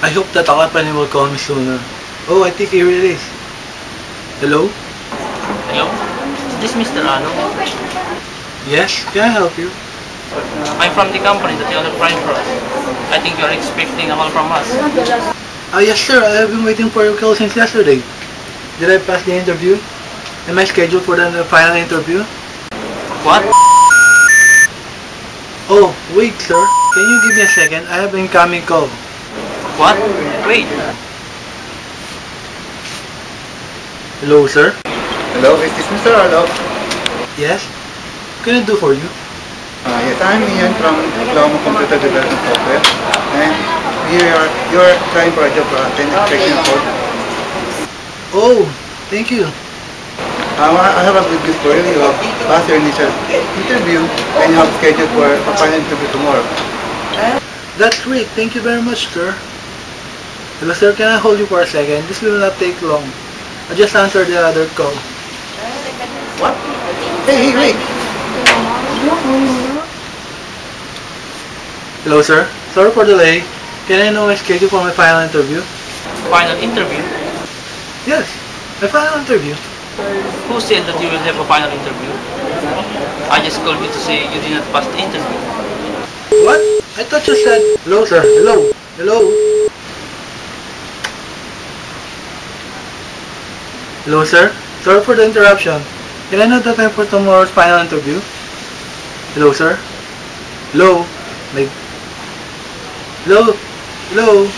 I hope that the company will call me sooner. Oh, I think here it is. Hello? Hello? Is this Mr. Ano? Yes, can I help you? I'm from the company that you are applying for us. I think you are expecting a call from us. Yes sir, I have been waiting for your call since yesterday. Did I pass the interview? Am I scheduled for the final interview? What? Oh, wait sir. Can you give me a second? I have an incoming call. What? Wait. Hello sir? Hello, is this Mr. Arlo? Yes? What can I do for you? Yes, I'm Ian from Diploma Computer Development Software, and you're trying for a job for technical support. Oh, thank you. I have a good news for you. You have passed your initial interview, and you have scheduled for a final interview tomorrow. That's great. Thank you very much sir. Hello sir, can I hold you for a second? This will not take long. I just answered the other call. What? Hey, wait! Hello sir. Sorry for the delay. Can I know my schedule for my final interview? Final interview? Yes, my final interview. Who said that you will have a final interview? I just called you to say you did not pass the interview. What? I thought you said... Hello sir. Hello. Hello. Hello sir. Sorry for the interruption. Can I know the time for tomorrow's final interview? Hello sir. Hello. Hello. Hello.